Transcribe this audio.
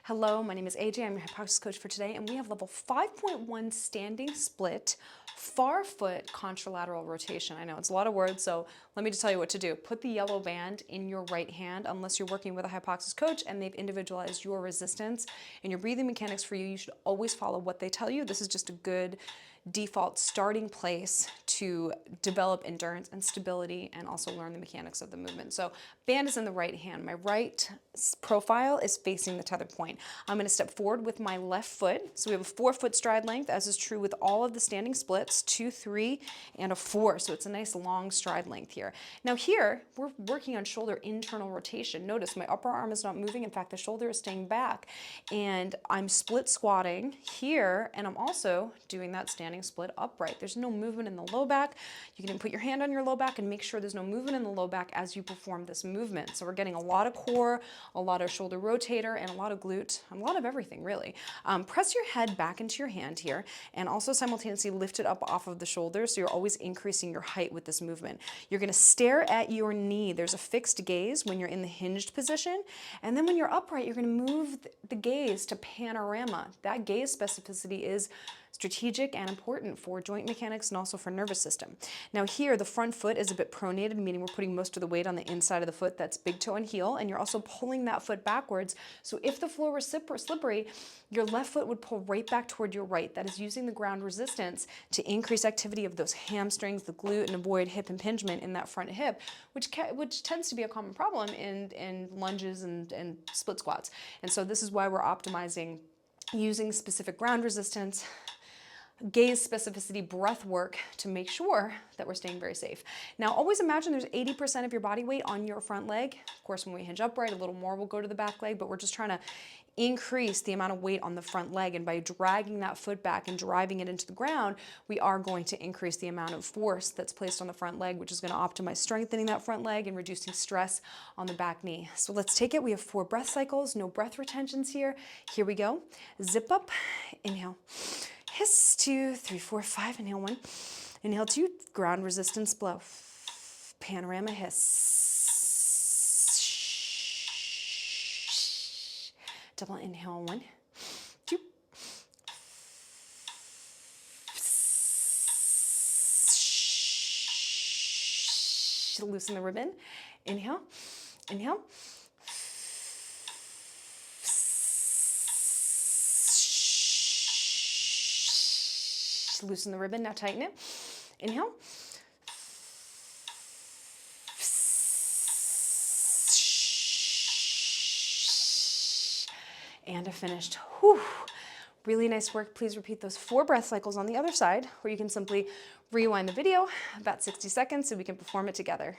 Hello, my name is AJ. I'm your HYPOXiX coach for today, and we have level 5.1 standing split far foot contralateral rotation. I know it's a lot of words, so let me just tell you what to do. Put the yellow band in your right hand, unless you're working with a HYPOXiX coach and they've individualized your resistance and your breathing mechanics for you. You should always follow what they tell you. This is just a good default starting place to develop endurance and stability and also learn the mechanics of the movement. So band is in the right hand. My right profile is facing the tether point. I'm going to step forward with my left foot. So we have a 4-foot stride length, as is true with all of the standing splits, 2, 3, and a 4. So it's a nice long stride length here. Now here, we're working on shoulder internal rotation. Notice my upper arm is not moving. In fact, the shoulder is staying back. And I'm split squatting here, and I'm also doing that standing split upright. There's no movement in the low back. You can put your hand on your low back and make sure there's no movement in the low back as you perform this movement. So we're getting a lot of core, a lot of shoulder rotator, and a lot of glute, a lot of everything really. Press your head back into your hand here and also simultaneously lift it up off of the shoulder, so you're always increasing your height with this movement. You're going to stare at your knee. There's a fixed gaze when you're in the hinged position, and then when you're upright, you're going to move the gaze to panorama. That gaze specificity is strategic and important for joint mechanics and also for nervous system. Now here, the front foot is a bit pronated, meaning we're putting most of the weight on the inside of the foot. That's big toe and heel, and you're also pulling that foot backwards. So if the floor was slippery, your left foot would pull right back toward your right. That is using the ground resistance to increase activity of those hamstrings, the glute, and avoid hip impingement in that front hip, which tends to be a common problem in lunges and split squats. And so this is why we're optimizing using specific ground resistance, gaze specificity, breath work to make sure that we're staying very safe. Now, always imagine there's 80% of your body weight on your front leg. Of course, when we hinge upright, a little more will go to the back leg, but we're just trying to increase the amount of weight on the front leg. And by dragging that foot back and driving it into the ground, we are going to increase the amount of force that's placed on the front leg, which is going to optimize strengthening that front leg and reducing stress on the back knee. So let's take it. We have 4 breath cycles, no breath retentions here. Here we go. Zip up, inhale. Hiss, 2, 3, 4, 5. Inhale 1. Inhale 2. Ground resistance blow. Panorama hiss. Double inhale 1, 2. Loosen the ribbon. Inhale. Inhale. Loosen the ribbon, now tighten it. Inhale. And I finished. Whew. Really nice work. Please repeat those 4 breath cycles on the other side, or you can simply rewind the video about 60 seconds so we can perform it together.